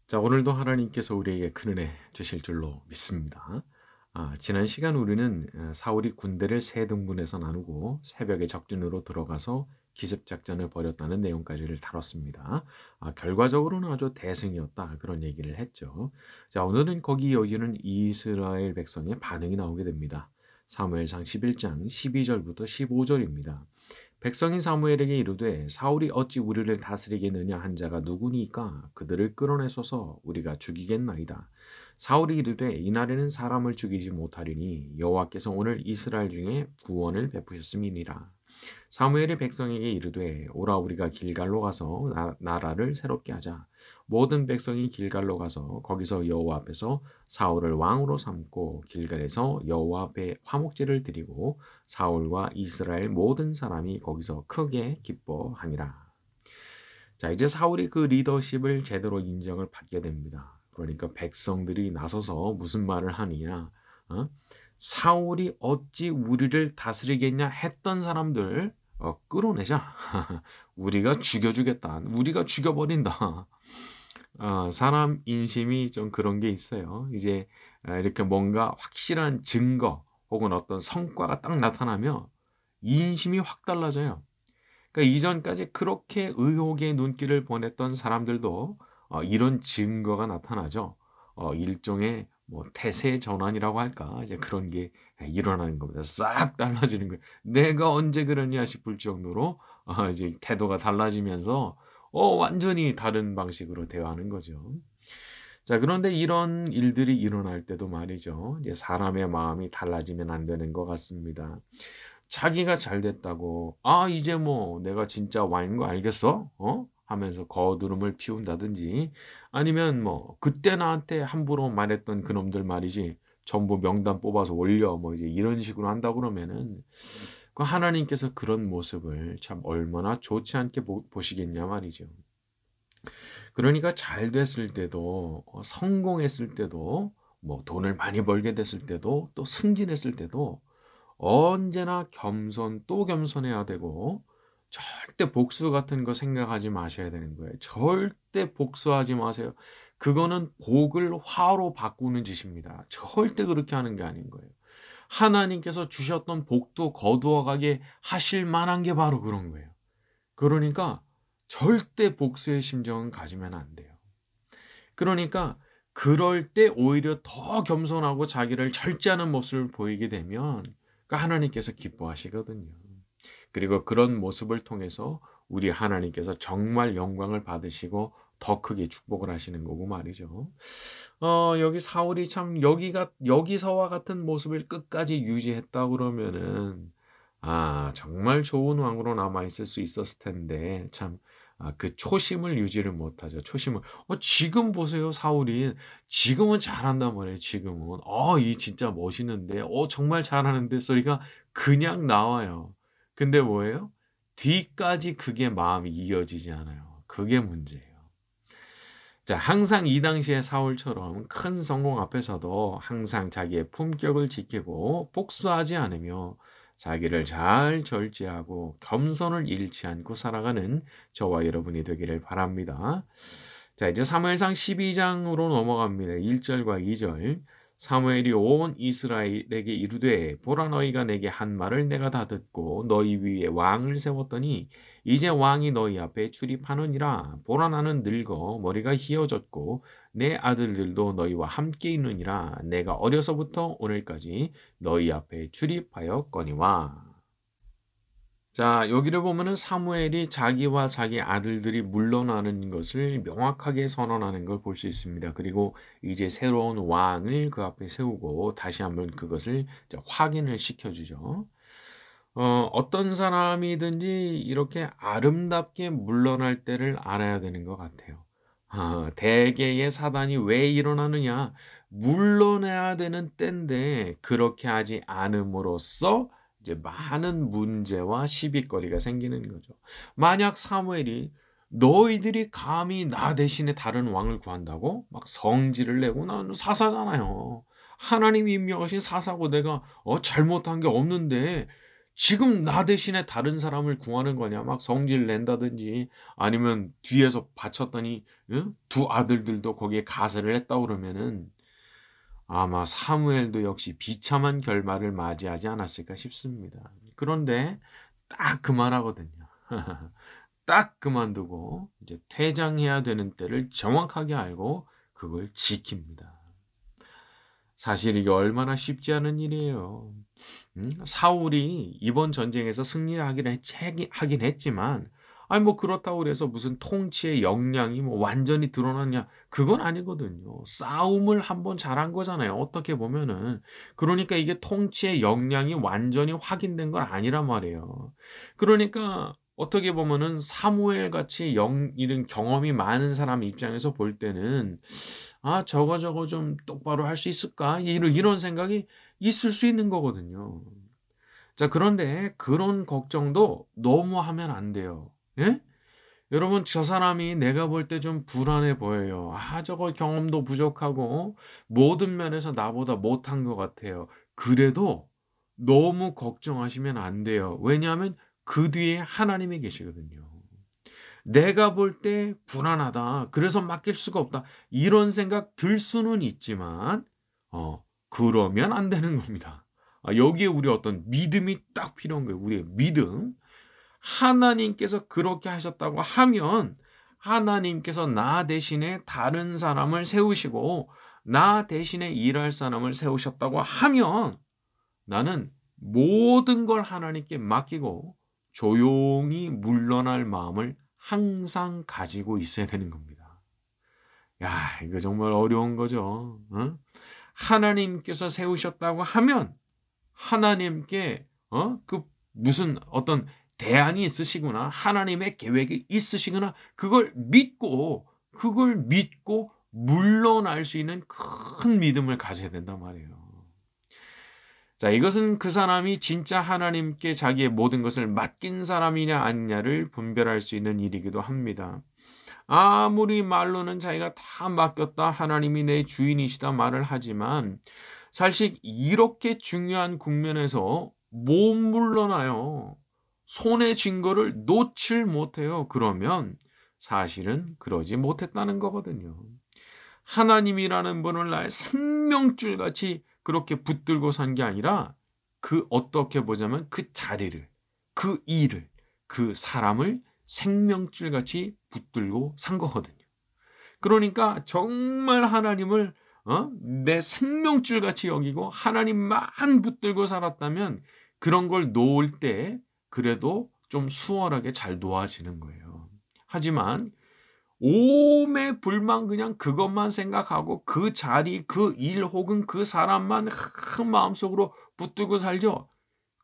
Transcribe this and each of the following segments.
자, 오늘도 하나님께서 우리에게 큰 은혜 주실 줄로 믿습니다. 지난 시간 우리는 사울이 군대를 세 등분해서 나누고 새벽에 적진으로 들어가서 기습작전을 벌였다는 내용까지를 다뤘습니다. 결과적으로는 아주 대승이었다 그런 얘기를 했죠. 자, 오늘은 거기 이어지는 이스라엘 백성의 반응이 나오게 됩니다. 사무엘상 11장 12절부터 15절입니다. 백성이 사무엘에게 이르되 사울이 어찌 우리를 다스리겠느냐 한 자가 누구니까 그들을 끌어내소서 우리가 죽이겠나이다. 사울이 이르되 이날에는 사람을 죽이지 못하리니 여호와께서 오늘 이스라엘 중에 구원을 베푸셨음이니라. 사무엘이 백성에게 이르되 오라 우리가 길갈로 가서 나라를 새롭게 하자. 모든 백성이 길갈로 가서 거기서 여호와 앞에서 사울을 왕으로 삼고 길갈에서 여호와 앞에 화목제를 드리고 사울과 이스라엘 모든 사람이 거기서 크게 기뻐하니라. 자, 이제 사울이 그 리더십을 제대로 인정을 받게 됩니다. 그러니까 백성들이 나서서 무슨 말을 하느냐? 어? 사울이 어찌 우리를 다스리겠냐 했던 사람들 끌어내자. 우리가 죽여주겠다. 우리가 죽여버린다. 사람 인심이 좀 그런 게 있어요. 이제 이렇게 뭔가 확실한 증거 혹은 어떤 성과가 딱 나타나면 인심이 확 달라져요. 그러니까 이전까지 그렇게 의혹의 눈길을 보냈던 사람들도 이런 증거가 나타나죠. 일종의 뭐 태세 전환이라고 할까? 이제 그런 게 일어나는 겁니다. 싹 달라지는 거예요. 내가 언제 그러냐 싶을 정도로 이제 태도가 달라지면서 완전히 다른 방식으로 대화하는 거죠. 자, 그런데 이런 일들이 일어날 때도 말이죠. 이제 사람의 마음이 달라지면 안 되는 것 같습니다. 자기가 잘 됐다고 이제 뭐 내가 진짜 왕인 거 알겠어? 하면서 거두름을 피운다든지 아니면 뭐 그때 나한테 함부로 말했던 그놈들 말이지 전부 명단 뽑아서 올려 뭐 이제 이런 식으로 한다 그러면은 그 하나님께서 그런 모습을 참 얼마나 좋지 않게 보시겠냐 말이죠. 그러니까 잘 됐을 때도 성공했을 때도 뭐 돈을 많이 벌게 됐을 때도 또 승진했을 때도 언제나 겸손 또 겸손해야 되고 절대 복수 같은 거 생각하지 마셔야 되는 거예요. 절대 복수하지 마세요. 그거는 복을 화로 바꾸는 짓입니다. 절대 그렇게 하는 게 아닌 거예요. 하나님께서 주셨던 복도 거두어 가게 하실 만한 게 바로 그런 거예요. 그러니까 절대 복수의 심정은 가지면 안 돼요. 그러니까 그럴 때 오히려 더 겸손하고 자기를 절제하는 모습을 보이게 되면 하나님께서 기뻐하시거든요. 그리고 그런 모습을 통해서 우리 하나님께서 정말 영광을 받으시고 더 크게 축복을 하시는 거고 말이죠. 여기 사울이 참 여기서와 같은 모습을 끝까지 유지했다 그러면은 정말 좋은 왕으로 남아 있을 수 있었을 텐데 참 그 초심을 유지를 못하죠. 초심을 지금 보세요. 사울이 지금은 잘한단 말이에요. 지금은 이 진짜 멋있는데 정말 잘하는데 소리가 그냥 나와요. 근데 뭐예요? 뒤까지 그게 마음이 이어지지 않아요. 그게 문제예요. 자, 항상 이 당시에 사울처럼 큰 성공 앞에서도 항상 자기의 품격을 지키고 복수하지 않으며 자기를 잘 절제하고 겸손을 잃지 않고 살아가는 저와 여러분이 되기를 바랍니다. 자, 이제 사무엘상 12장으로 넘어갑니다. 1절과 2절. 사무엘이 온 이스라엘에게 이르되 보라 너희가 내게 한 말을 내가 다 듣고 너희 위에 왕을 세웠더니 이제 왕이 너희 앞에 출입하느니라. 보라 나는 늙어 머리가 희어졌고 내 아들들도 너희와 함께 있느니라. 내가 어려서부터 오늘까지 너희 앞에 출입하였거니와. 자, 여기를 보면은 사무엘이 자기와 자기 아들들이 물러나는 것을 명확하게 선언하는 걸 볼 수 있습니다. 그리고 이제 새로운 왕을 그 앞에 세우고 다시 한번 그것을 확인을 시켜주죠. 어떤 사람이든지 이렇게 아름답게 물러날 때를 알아야 되는 것 같아요. 대개의 사단이 왜 일어나느냐? 물러나야 되는 때인데 그렇게 하지 않음으로써 이제 많은 문제와 시비거리가 생기는 거죠. 만약 사무엘이 너희들이 감히 나 대신에 다른 왕을 구한다고 막 성질을 내고 나는 사사잖아요. 하나님이 임명하신 사사고 내가 잘못한 게 없는데 지금 나 대신에 다른 사람을 구하는 거냐? 막 성질 낸다든지 아니면 뒤에서 바쳤더니 응? 두 아들들도 거기에 가세를 했다 그러면은 아마 사무엘도 역시 비참한 결말을 맞이하지 않았을까 싶습니다. 그런데 딱 그만하거든요. 딱 그만두고 이제 퇴장해야 되는 때를 정확하게 알고 그걸 지킵니다. 사실 이게 얼마나 쉽지 않은 일이에요. 사울이 이번 전쟁에서 하긴 했지만, 아니 뭐 그렇다고 그래서 무슨 통치의 역량이 뭐 완전히 드러났냐? 그건 아니거든요. 싸움을 한번 잘한 거잖아요. 어떻게 보면은. 그러니까 이게 통치의 역량이 완전히 확인된 건 아니란 말이에요. 그러니까 어떻게 보면은 사무엘 같이 이런 경험이 많은 사람 입장에서 볼 때는 저거 좀 똑바로 할 수 있을까? 이런 생각이 있을 수 있는 거거든요. 자, 그런데 그런 걱정도 너무 하면 안 돼요. 예? 여러분, 저 사람이 내가 볼 때 좀 불안해 보여요. 저거 경험도 부족하고 모든 면에서 나보다 못한 것 같아요. 그래도 너무 걱정하시면 안 돼요. 왜냐하면 그 뒤에 하나님이 계시거든요. 내가 볼 때 불안하다. 그래서 맡길 수가 없다. 이런 생각 들 수는 있지만, 그러면 안 되는 겁니다. 여기에 우리 어떤 믿음이 딱 필요한 거예요. 우리의 믿음. 하나님께서 그렇게 하셨다고 하면, 하나님께서 나 대신에 다른 사람을 세우시고, 나 대신에 일할 사람을 세우셨다고 하면, 나는 모든 걸 하나님께 맡기고 조용히 물러날 마음을 항상 가지고 있어야 되는 겁니다. 야, 이거 정말 어려운 거죠. 어? 하나님께서 세우셨다고 하면 하나님께 그 무슨 어떤 대안이 있으시구나, 하나님의 계획이 있으시구나, 그걸 믿고 물러날 수 있는 큰 믿음을 가져야 된단 말이에요. 자, 이것은 그 사람이 진짜 하나님께 자기의 모든 것을 맡긴 사람이냐 아니냐를 분별할 수 있는 일이기도 합니다. 아무리 말로는 자기가 다 맡겼다, 하나님이 내 주인이시다 말을 하지만 사실 이렇게 중요한 국면에서 못 물러나요. 손에 쥔 거를 놓질 못해요. 그러면 사실은 그러지 못했다는 거거든요. 하나님이라는 분을 나의 생명줄 같이 그렇게 붙들고 산 게 아니라 어떻게 보자면 그 자리를, 그 일을, 그 사람을 생명줄 같이 붙들고 산 거거든요. 그러니까 정말 하나님을 내 생명줄 같이 여기고 하나님만 붙들고 살았다면 그런 걸 놓을 때 그래도 좀 수월하게 잘 놓아지는 거예요. 하지만 오매 불만 그냥 그것만 생각하고 그 자리, 그 일 혹은 그 사람만 마음속으로 붙들고 살죠.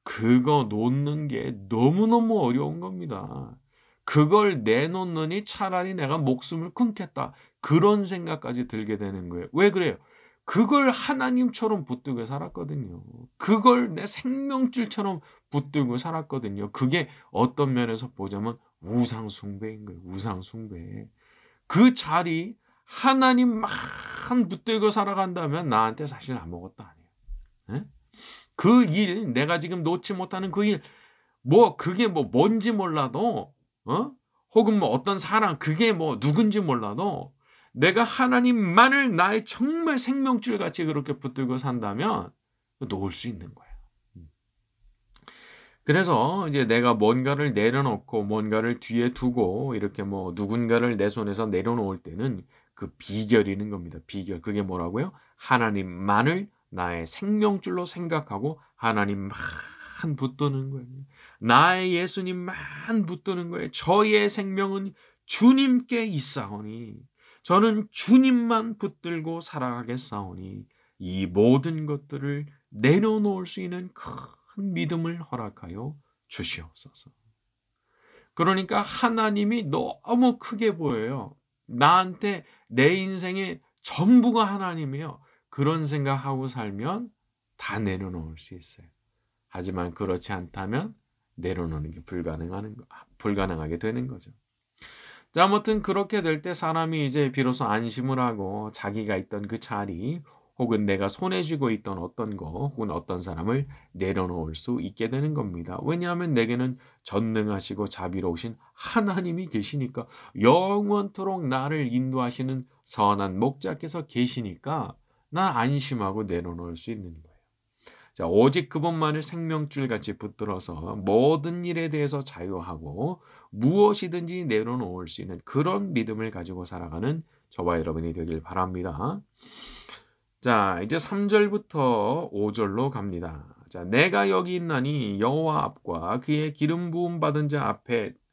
그거 놓는 게 너무너무 어려운 겁니다. 그걸 내놓느니 차라리 내가 목숨을 끊겠다. 그런 생각까지 들게 되는 거예요. 왜 그래요? 그걸 하나님처럼 붙들고 살았거든요. 그걸 내 생명줄처럼 붙들고 살았거든요. 그게 어떤 면에서 보자면 우상숭배인 거예요. 우상숭배. 그 자리 하나님만 붙들고 살아간다면 나한테 사실 아무것도 아니에요. 예? 그 일, 내가 지금 놓지 못하는 그 일, 그게 뭔지 몰라도, 혹은 어떤 사람, 그게 누군지 몰라도, 내가 하나님만을 나의 정말 생명줄 같이 그렇게 붙들고 산다면, 놓을 수 있는 거예요. 그래서 이제 내가 뭔가를 내려놓고 뭔가를 뒤에 두고 이렇게 누군가를 내 손에서 내려놓을 때는 그 비결이 있는 겁니다. 비결. 그게 뭐라고요? 하나님만을 나의 생명줄로 생각하고 하나님만 붙드는 거예요. 나의 예수님만 붙드는 거예요. 저의 생명은 주님께 있사오니 저는 주님만 붙들고 살아가겠사오니 이 모든 것들을 내려놓을 수 있는 큰 믿음을 허락하여 주시옵소서. 그러니까 하나님이 너무 크게 보여요. 나한테 내 인생의 전부가 하나님이에요. 그런 생각하고 살면 다 내려놓을 수 있어요. 하지만 그렇지 않다면 내려놓는 게 불가능하게 되는 거죠. 자, 아무튼 그렇게 될 때 사람이 이제 비로소 안심을 하고 자기가 있던 그 자리 혹은 내가 손에 쥐고 있던 어떤 거 혹은 어떤 사람을 내려놓을 수 있게 되는 겁니다. 왜냐하면 내게는 전능하시고 자비로우신 하나님이 계시니까, 영원토록 나를 인도하시는 선한 목자께서 계시니까 난 안심하고 내려놓을 수 있는 거예요. 자, 오직 그분만을 생명줄 같이 붙들어서 모든 일에 대해서 자유하고 무엇이든지 내려놓을 수 있는 그런 믿음을 가지고 살아가는 저와 여러분이 되길 바랍니다. 자, 이제 3절부터 5절로 갑니다. 자, 내가 여기 있나니 여호와 앞과 그의 기름 부음 받은 자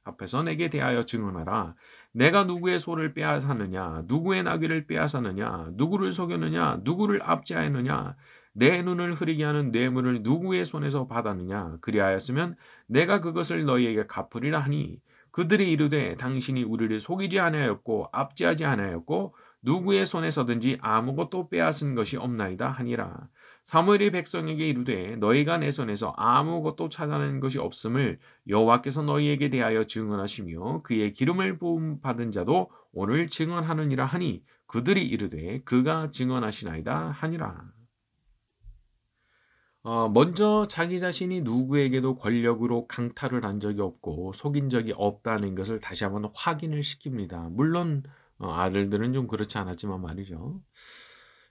앞에서 내게 대하여 증언하라. 내가 누구의 소를 빼앗았느냐, 누구의 나귀를 빼앗았느냐, 누구를 속였느냐, 누구를 압제하였느냐, 내 눈을 흐리게 하는 뇌물을 누구의 손에서 받았느냐. 그리하였으면 내가 그것을 너희에게 갚으리라 하니, 그들이 이르되 당신이 우리를 속이지 아니하였고 압제하지 아니하였고 누구의 손에서든지 아무것도 빼앗은 것이 없나이다 하니라. 사무엘이 백성에게 이르되 너희가 내 손에서 아무것도 찾아낸 것이 없음을 여호와께서 너희에게 대하여 증언하시며 그의 기름을 부음 받은 자도 오늘 증언하느니라 하니, 그들이 이르되 그가 증언하시나이다 하니라. 먼저 자기 자신이 누구에게도 권력으로 강탈을 한 적이 없고 속인 적이 없다는 것을 다시 한번 확인을 시킵니다. 물론 아들들은 좀 그렇지 않았지만 말이죠.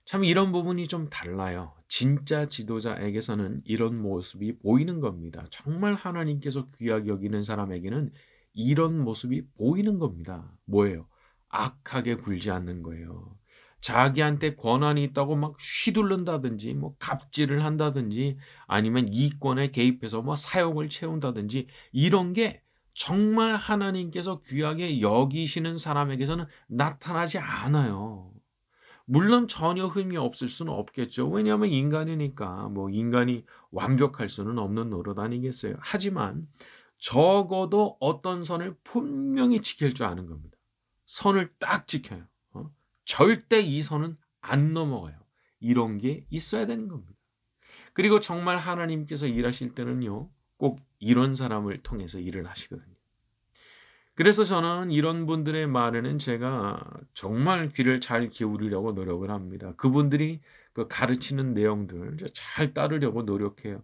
참 이런 부분이 좀 달라요. 진짜 지도자에게서는 이런 모습이 보이는 겁니다. 정말 하나님께서 귀하게 여기는 사람에게는 이런 모습이 보이는 겁니다. 뭐예요? 악하게 굴지 않는 거예요. 자기한테 권한이 있다고 막 휘둘른다든지 뭐 갑질을 한다든지 아니면 이권에 개입해서 뭐 사욕을 채운다든지, 이런 게 정말 하나님께서 귀하게 여기시는 사람에게서는 나타나지 않아요. 물론 전혀 흠이 없을 수는 없겠죠. 왜냐하면 인간이니까 뭐 인간이 완벽할 수는 없는 노릇 아니겠어요. 하지만 적어도 어떤 선을 분명히 지킬 줄 아는 겁니다. 선을 딱 지켜요. 절대 이 선은 안 넘어가요. 이런 게 있어야 되는 겁니다. 그리고 정말 하나님께서 일하실 때는요, 꼭 이런 사람을 통해서 일을 하시거든요. 그래서 저는 이런 분들의 말에는 제가 정말 귀를 잘 기울이려고 노력을 합니다. 그분들이 그 가르치는 내용들 잘 따르려고 노력해요.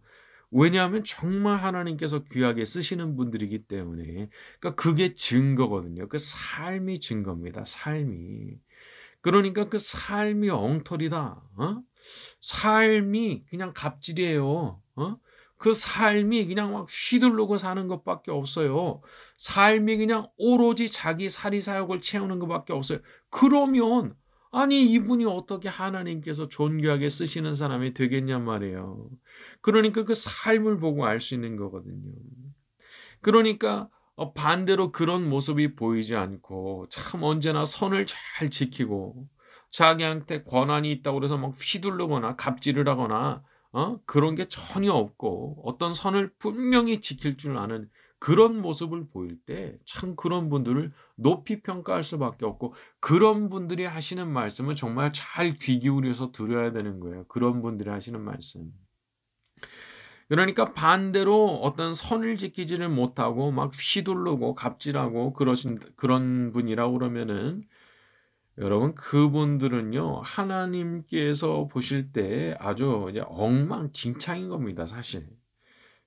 왜냐하면 정말 하나님께서 귀하게 쓰시는 분들이기 때문에, 그러니까 그게 증거거든요. 그 삶이 증거입니다. 삶이. 그러니까 그 삶이 엉터리다. 삶이 그냥 갑질이에요. 그 삶이 그냥 막 휘두르고 사는 것밖에 없어요. 삶이 그냥 오로지 자기 사리사욕을 채우는 것밖에 없어요. 그러면 아니 이분이 어떻게 하나님께서 존귀하게 쓰시는 사람이 되겠냔 말이에요. 그러니까 그 삶을 보고 알 수 있는 거거든요. 그러니까 반대로 그런 모습이 보이지 않고 참 언제나 선을 잘 지키고 자기한테 권한이 있다고 그래서 막 휘두르거나 갑질을 하거나 그런 게 전혀 없고 어떤 선을 분명히 지킬 줄 아는 그런 모습을 보일 때 참 그런 분들을 높이 평가할 수밖에 없고, 그런 분들이 하시는 말씀은 정말 잘 귀 기울여서 들어야 되는 거예요. 그런 분들이 하시는 말씀. 그러니까 반대로 어떤 선을 지키지를 못하고 막 휘두르고 갑질하고 그런 분이라고 그러면은, 여러분 그분들은요 하나님께서 보실 때 아주 이제 엉망진창인 겁니다, 사실.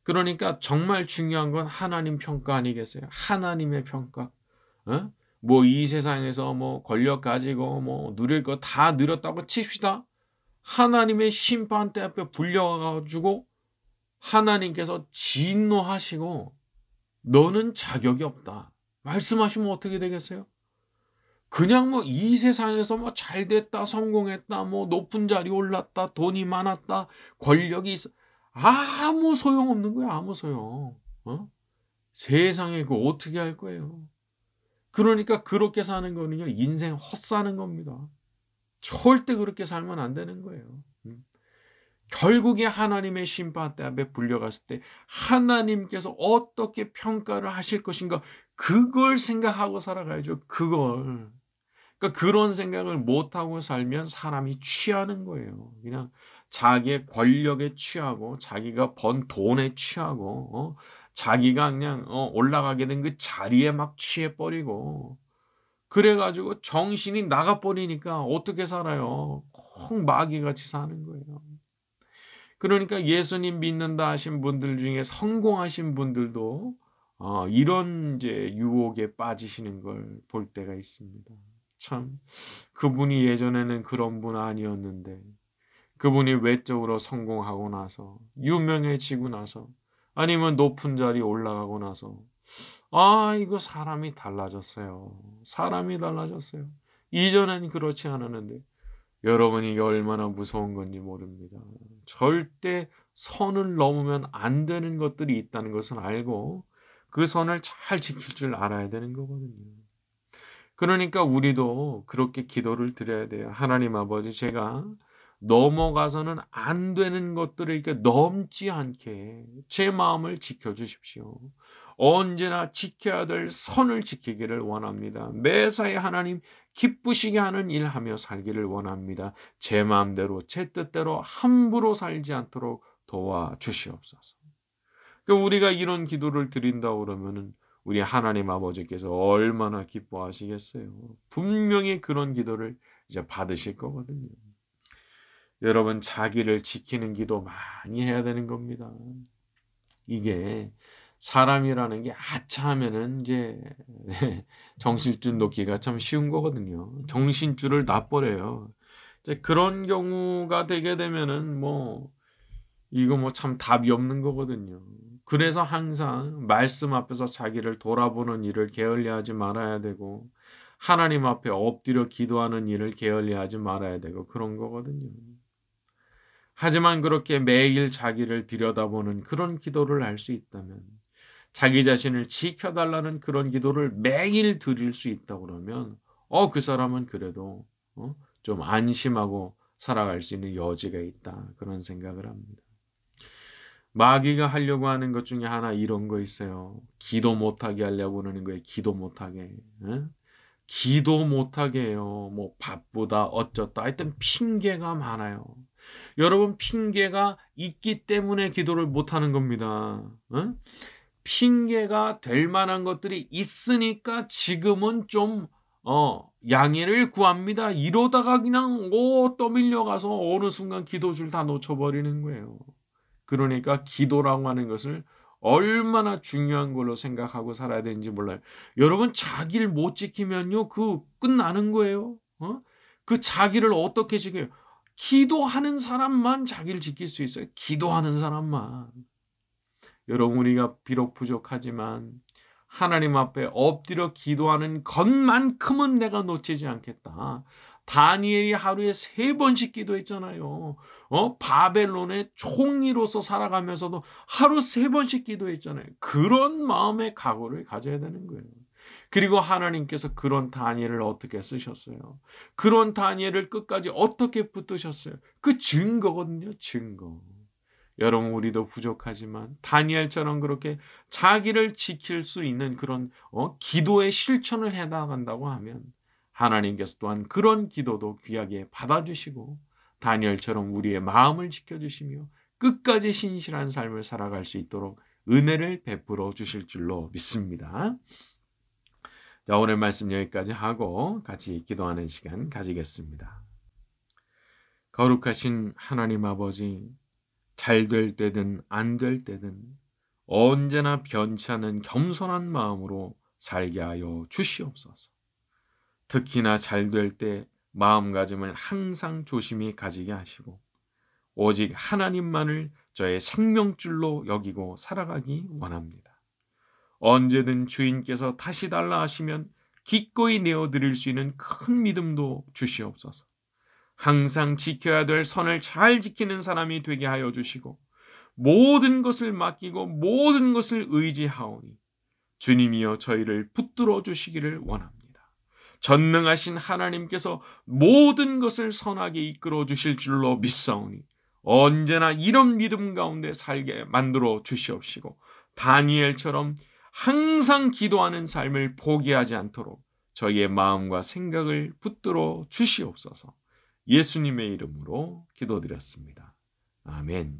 그러니까 정말 중요한 건 하나님 평가 아니겠어요? 하나님의 평가. 뭐 이 세상에서 뭐 권력 가지고 뭐 누릴 거 다 누렸다고 칩시다. 하나님의 심판대 앞에 불려가지고 하나님께서 진노하시고 너는 자격이 없다 말씀하시면 어떻게 되겠어요? 그냥 뭐 이 세상에서 뭐 잘됐다, 성공했다, 뭐 높은 자리 올랐다, 돈이 많았다, 권력이 있어, 아무 소용 없는 거야. 아무 소용. 세상에 그거 어떻게 할 거예요? 그러니까 그렇게 사는 거는요 인생 헛사는 겁니다. 절대 그렇게 살면 안 되는 거예요. 결국에 하나님의 심판대 앞에 불려갔을 때 하나님께서 어떻게 평가를 하실 것인가, 그걸 생각하고 살아가야죠. 그걸. 그러니까 그런 생각을 못하고 살면 사람이 취하는 거예요. 그냥 자기의 권력에 취하고 자기가 번 돈에 취하고 자기가 그냥 올라가게 된 그 자리에 막 취해버리고, 그래가지고 정신이 나가버리니까 어떻게 살아요? 마귀같이 사는 거예요. 그러니까 예수님 믿는다 하신 분들 중에 성공하신 분들도 이런 이제 유혹에 빠지시는 걸 볼 때가 있습니다. 참, 그분이 예전에는 그런 분 아니었는데, 그분이 외적으로 성공하고 나서, 유명해지고 나서, 아니면 높은 자리 올라가고 나서, 이거 사람이 달라졌어요. 사람이 달라졌어요. 이전엔 그렇지 않았는데, 여러분, 이게 얼마나 무서운 건지 모릅니다. 절대 선을 넘으면 안 되는 것들이 있다는 것을 알고 그 선을 잘 지킬 줄 알아야 되는 거거든요. 그러니까 우리도 그렇게 기도를 드려야 돼요. 하나님 아버지, 제가 넘어가서는 안 되는 것들을 이렇게 넘지 않게 제 마음을 지켜주십시오. 언제나 지켜야 될 선을 지키기를 원합니다. 매사에 하나님 기쁘시게 하는 일하며 살기를 원합니다. 제 마음대로 제 뜻대로 함부로 살지 않도록 도와주시옵소서. 우리가 이런 기도를 드린다 그러면은 우리 하나님 아버지께서 얼마나 기뻐하시겠어요. 분명히 그런 기도를 이제 받으실 거거든요. 여러분, 자기를 지키는 기도 많이 해야 되는 겁니다. 이게 사람이라는 게 아차하면은 이제 정신줄 놓기가 참 쉬운 거거든요. 정신줄을 놔버려요. 이제 그런 경우가 되게 되면은 이거 참 답이 없는 거거든요. 그래서 항상 말씀 앞에서 자기를 돌아보는 일을 게을리하지 말아야 되고, 하나님 앞에 엎드려 기도하는 일을 게을리하지 말아야 되고, 그런 거거든요. 하지만 그렇게 매일 자기를 들여다보는 그런 기도를 할 수 있다면, 자기 자신을 지켜달라는 그런 기도를 매일 드릴 수 있다고 그러면 그 사람은 그래도 좀 안심하고 살아갈 수 있는 여지가 있다, 그런 생각을 합니다. 마귀가 하려고 하는 것 중에 하나 이런 거 있어요. 기도 못하게 하려고 하는 거예요. 기도 못하게. 기도 못하게 해요. 바쁘다 어쩌다 하여튼 핑계가 많아요. 여러분, 핑계가 있기 때문에 기도를 못하는 겁니다. 핑계가 될 만한 것들이 있으니까 지금은 좀 양해를 구합니다. 이러다가 그냥 떠밀려가서 어느 순간 기도줄 다 놓쳐버리는 거예요. 그러니까 기도라고 하는 것을 얼마나 중요한 걸로 생각하고 살아야 되는지 몰라요. 여러분, 자기를 못 지키면요, 끝나는 거예요. 그 자기를 어떻게 지켜요? 기도하는 사람만 자기를 지킬 수 있어요. 기도하는 사람만. 여러분, 우리가 비록 부족하지만 하나님 앞에 엎드려 기도하는 것만큼은 내가 놓치지 않겠다. 다니엘이 하루에 3번씩 기도했잖아요. 바벨론의 총리로서 살아가면서도 하루 3번씩 기도했잖아요. 그런 마음의 각오를 가져야 되는 거예요. 그리고 하나님께서 그런 다니엘을 어떻게 쓰셨어요? 그런 다니엘을 끝까지 어떻게 붙드셨어요? 그 증거거든요, 증거. 여러분, 우리도 부족하지만 다니엘처럼 그렇게 자기를 지킬 수 있는 그런 기도의 실천을 해나간다고 하면 하나님께서 또한 그런 기도도 귀하게 받아주시고 다니엘처럼 우리의 마음을 지켜주시며 끝까지 신실한 삶을 살아갈 수 있도록 은혜를 베풀어 주실 줄로 믿습니다. 자, 오늘 말씀 여기까지 하고 같이 기도하는 시간 가지겠습니다. 거룩하신 하나님 아버지, 잘 될 때든 안 될 때든 언제나 변치 않는 겸손한 마음으로 살게 하여 주시옵소서. 특히나 잘 될 때 마음가짐을 항상 조심히 가지게 하시고 오직 하나님만을 저의 생명줄로 여기고 살아가기 원합니다. 언제든 주인께서 다시 달라 하시면 기꺼이 내어드릴 수 있는 큰 믿음도 주시옵소서. 항상 지켜야 될 선을 잘 지키는 사람이 되게 하여 주시고 모든 것을 맡기고 모든 것을 의지하오니 주님이여 저희를 붙들어 주시기를 원합니다. 전능하신 하나님께서 모든 것을 선하게 이끌어 주실 줄로 믿사오니 언제나 이런 믿음 가운데 살게 만들어 주시옵시고 다니엘처럼 항상 기도하는 삶을 포기하지 않도록 저희의 마음과 생각을 붙들어 주시옵소서. 예수님의 이름으로 기도드렸습니다. 아멘.